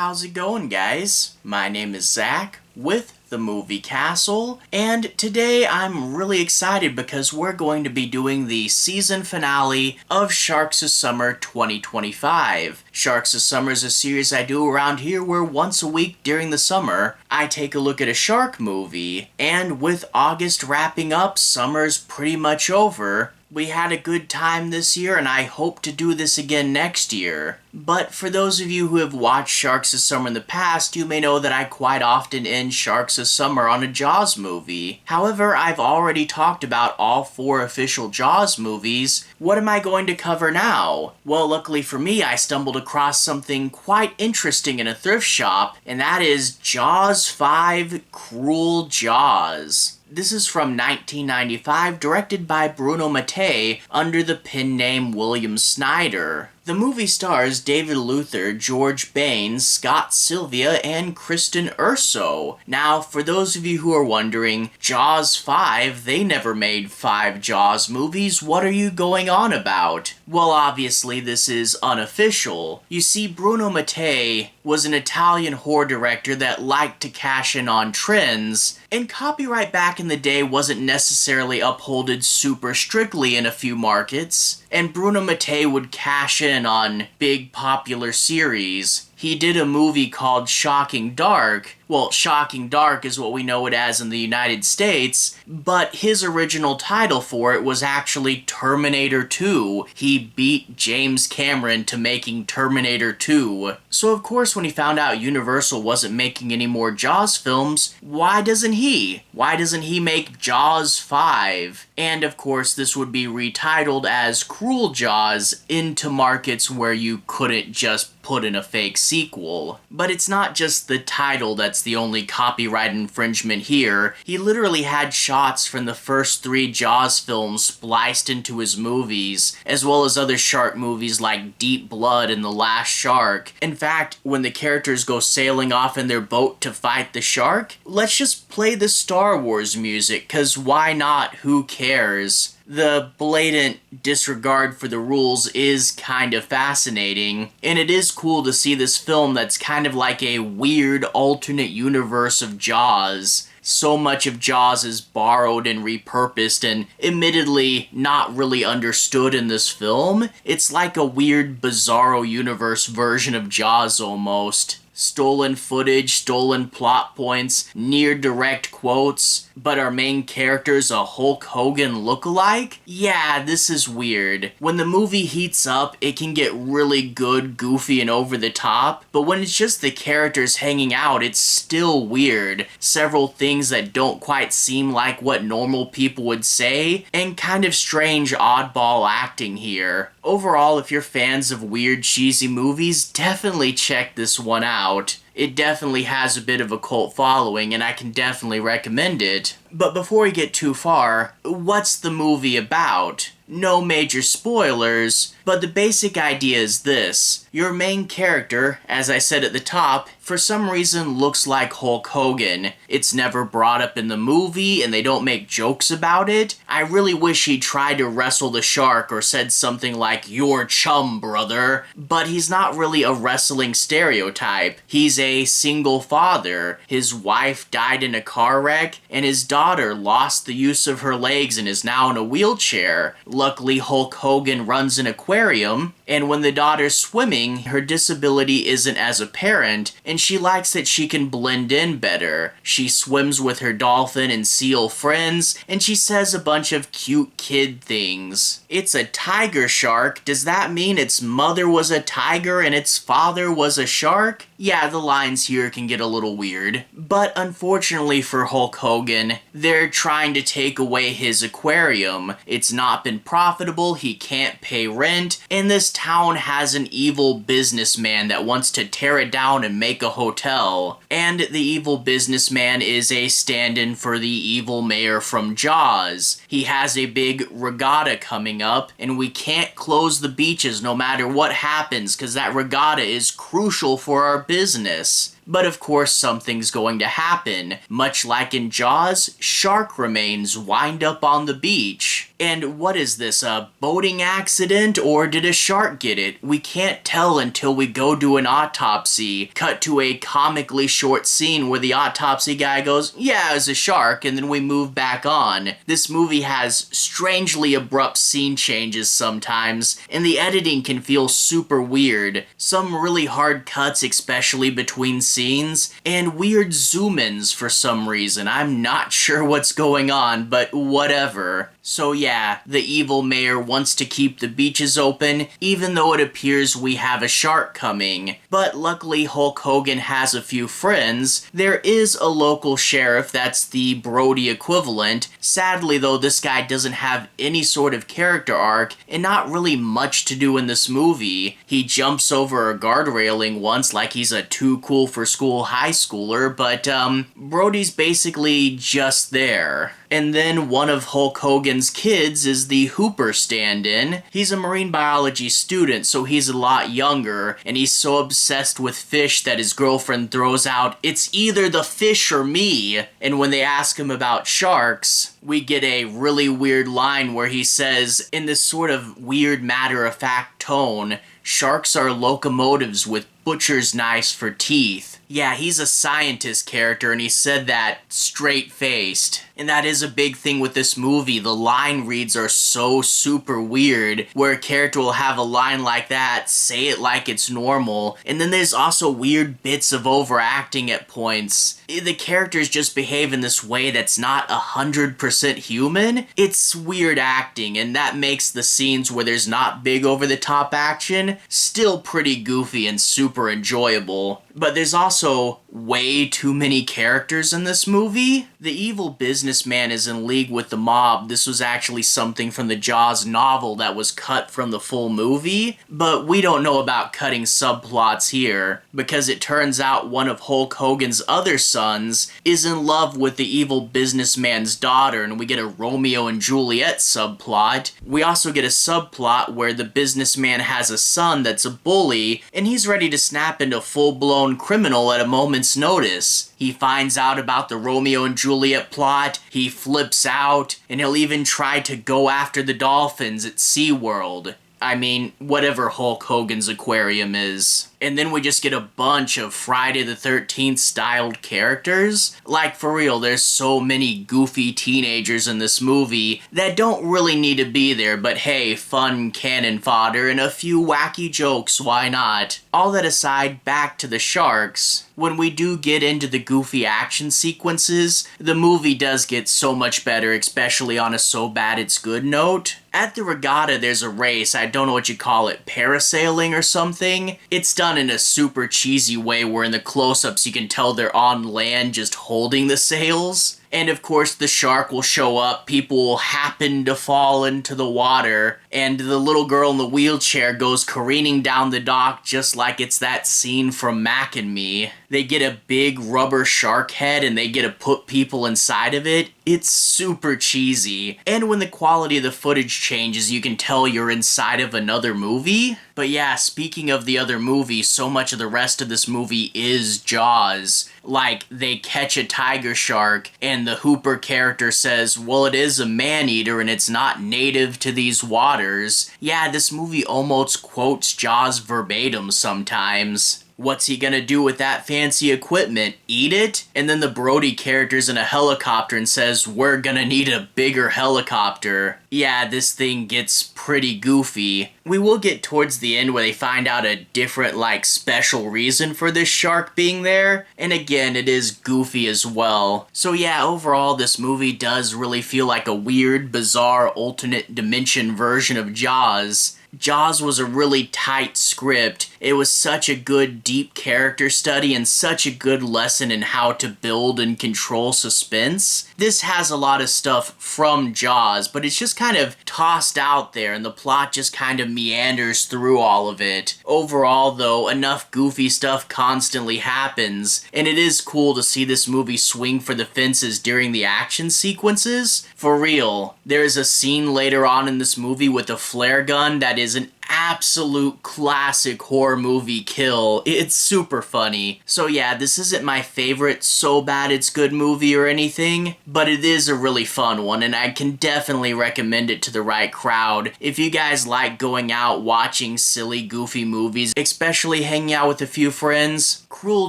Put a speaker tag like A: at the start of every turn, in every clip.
A: how's it going, guys? My name is Zach with the Movie Castle, and today I'm really excited because we're going to be doing the season finale of Sharks of Summer 2025. Sharks of Summer is a series I do around here where once a week during the summer, I take a look at a shark movie, and with August wrapping up, summer's pretty much over. We had a good time this year, and I hope to do this again next year. But for those of you who have watched Sharks of Summer in the past, you may know that I quite often end Sharks of Summer on a Jaws movie. However, I've already talked about all 4 official Jaws movies. What am I going to cover now? Well, luckily for me, I stumbled across something quite interesting in a thrift shop, and that is Jaws 5: Cruel Jaws. This is from 1995, directed by Bruno Mattei under the pen name William Snyder. The movie stars David Luther, George Baines, Scott Silveria, and Kristen Urso. Now, for those of you who are wondering, Jaws 5, they never made 5 Jaws movies, what are you going on about? Well, obviously this is unofficial. You see, Bruno Mattei was an Italian horror director that liked to cash in on trends, and copyright back in the day wasn't necessarily upholded super strictly in a few markets, and Bruno Mattei would cash in on big popular series. He did a movie called Shocking Dark. Well, Shocking Dark is what we know it as in the United States, but his original title for it was actually Terminator 2. He beat James Cameron to making Terminator 2. So of course when he found out Universal wasn't making any more Jaws films, why doesn't he? Why doesn't he make Jaws 5? And of course this would be retitled as Cruel Jaws into markets where you couldn't just put in a fake sequel. But it's not just the title that's the only copyright infringement here. He literally had shots from the first 3 Jaws films spliced into his movies, as well as other shark movies like Deep Blood and The Last Shark. In fact, when the characters go sailing off in their boat to fight the shark, let's just play the Star Wars music, 'cause why not? Who cares? The blatant disregard for the rules is kind of fascinating, and it is cool to see this film that's kind of like a weird alternate universe of Jaws. So much of Jaws is borrowed and repurposed and admittedly not really understood in this film. It's like a weird bizarro universe version of Jaws almost. Stolen footage, stolen plot points, near direct quotes, but our main character's a Hulk Hogan lookalike? Yeah, this is weird. When the movie heats up, it can get really good, goofy, and over the top, but when it's just the characters hanging out, it's still weird. Several things that don't quite seem like what normal people would say, and kind of strange oddball acting here. Overall, if you're fans of weird, cheesy movies, definitely check this one out. It definitely has a bit of a cult following, and I can definitely recommend it. But before we get too far, what's the movie about? No major spoilers, but the basic idea is this. Your main character, as I said at the top, for some reason looks like Hulk Hogan. It's never brought up in the movie, and they don't make jokes about it. I really wish he tried to wrestle the shark or said something like, "Your chum, brother." But he's not really a wrestling stereotype. He's a single father. His wife died in a car wreck, and his daughter lost the use of her legs and is now in a wheelchair. Luckily, Hulk Hogan runs an aquarium, and when the daughter's swimming, her disability isn't as apparent, and she likes that she can blend in better. She swims with her dolphin and seal friends, and she says a bunch of cute kid things. It's a tiger shark. Does that mean its mother was a tiger and its father was a shark? Yeah, the lines here can get a little weird. But unfortunately for Hulk Hogan, they're trying to take away his aquarium. It's not been profitable, he can't pay rent, and this town has an evil businessman that wants to tear it down and make a hotel. And the evil businessman is a stand-in for the evil mayor from Jaws. He has a big regatta coming up, and we can't close the beaches no matter what happens, because that regatta is crucial for our business. but of course something's going to happen. Much like in Jaws, shark remains wind up on the beach. And what is this, a boating accident, or did a shark get it? We can't tell until we go do an autopsy. Cut to a comically short scene where the autopsy guy goes, yeah, it was a shark, and then we move back on. This movie has strangely abrupt scene changes sometimes, and the editing can feel super weird. Some really hard cuts, especially between scenes, and weird zoom-ins for some reason. I'm not sure what's going on, but whatever. So yeah, the evil mayor wants to keep the beaches open, even though it appears we have a shark coming. But luckily Hulk Hogan has a few friends. There is a local sheriff that's the Brody equivalent. Sadly though, this guy doesn't have any sort of character arc, and not really much to do in this movie. He jumps over a guard railing once like he's a too cool for school high schooler, but Brody's basically just there. And then one of Hulk Hogan's kids is the Hooper stand-in. He's a marine biology student, so he's a lot younger, and he's so obsessed with fish that his girlfriend throws out, "It's either the fish or me." And when they ask him about sharks, we get a really weird line where he says, in this sort of weird matter-of-fact tone, "Sharks are locomotives with butcher's knives for teeth." Yeah, he's a scientist character, and he said that straight-faced. And that is a big thing with this movie. The line reads are so super weird, where a character will have a line like that, say it like it's normal, and then there's also weird bits of overacting at points. The characters just behave in this way that's not 100% human. It's weird acting, and that makes the scenes where there's not big over-the-top action still pretty goofy and super enjoyable. But there's also way too many characters in this movie. The evil businessman is in league with the mob. This was actually something from the Jaws novel that was cut from the full movie, but we don't know about cutting subplots here, because it turns out one of Hulk Hogan's other sons is in love with the evil businessman's daughter, and we get a Romeo and Juliet subplot. We also get a subplot where the businessman has a son that's a bully, and he's ready to snap into full-blown criminal at a moment's notice. He finds out about the Romeo and Juliet plot, he flips out, and he'll even try to go after the dolphins at SeaWorld. I mean, whatever Hulk Hogan's aquarium is. And then we just get a bunch of Friday the 13th styled characters. Like, for real, there's so many goofy teenagers in this movie that don't really need to be there, but hey, fun cannon fodder and a few wacky jokes, why not? All that aside, back to the sharks. When we do get into the goofy action sequences, the movie does get so much better, especially on a so bad it's good note. At the regatta, there's a race, I don't know what you call it, parasailing or something. It's done in a super cheesy way where in the close-ups you can tell they're on land just holding the sails. And of course the shark will show up, people will happen to fall into the water, and the little girl in the wheelchair goes careening down the dock just like it's that scene from Mac and Me. They get a big rubber shark head and they get to put people inside of it. It's super cheesy. And when the quality of the footage changes, you can tell you're inside of another movie. But yeah, speaking of the other movie, so much of the rest of this movie is Jaws. Like, they catch a tiger shark, and the Hooper character says, well, it is a man-eater and it's not native to these waters. Yeah, this movie almost quotes Jaws verbatim sometimes. What's he gonna do with that fancy equipment? Eat it? And then the Brody character's in a helicopter and says, we're gonna need a bigger helicopter. Yeah, this thing gets pretty goofy. We will get towards the end where they find out a different, like, special reason for this shark being there. And again, it is goofy as well. So yeah, overall, this movie does really feel like a weird, bizarre, alternate dimension version of Jaws. Jaws was a really tight script. It was such a good deep character study and such a good lesson in how to build and control suspense. This has a lot of stuff from Jaws, but it's just kind of tossed out there and the plot just kind of meanders through all of it. Overall though, enough goofy stuff constantly happens, and it is cool to see this movie swing for the fences during the action sequences. For real, there is a scene later on in this movie with a flare gun that is an absolute classic horror movie kill. It's super funny. So yeah, this isn't my favorite so bad it's good movie or anything, but it is a really fun one, and I can definitely recommend it to the right crowd. If you guys like going out watching silly, goofy movies, especially hanging out with a few friends, Cruel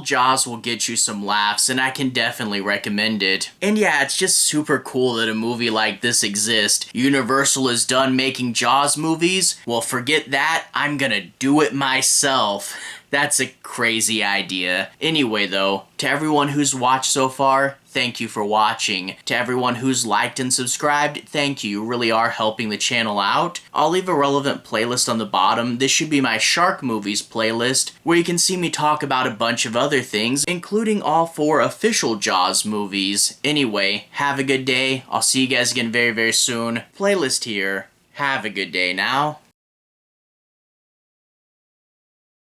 A: Jaws will get you some laughs, and I can definitely recommend it. And yeah, it's just super cool that a movie like this exists. Universal is done making Jaws movies. Well, forget that, I'm gonna do it myself. That's a crazy idea. Anyway though, to everyone who's watched so far, thank you for watching. To everyone who's liked and subscribed, thank you. You really are helping the channel out. I'll leave a relevant playlist on the bottom. This should be my Shark Movies playlist, where you can see me talk about a bunch of other things, including all 4 official Jaws movies. Anyway, have a good day. I'll see you guys again very, very soon. Playlist here. Have a good day now.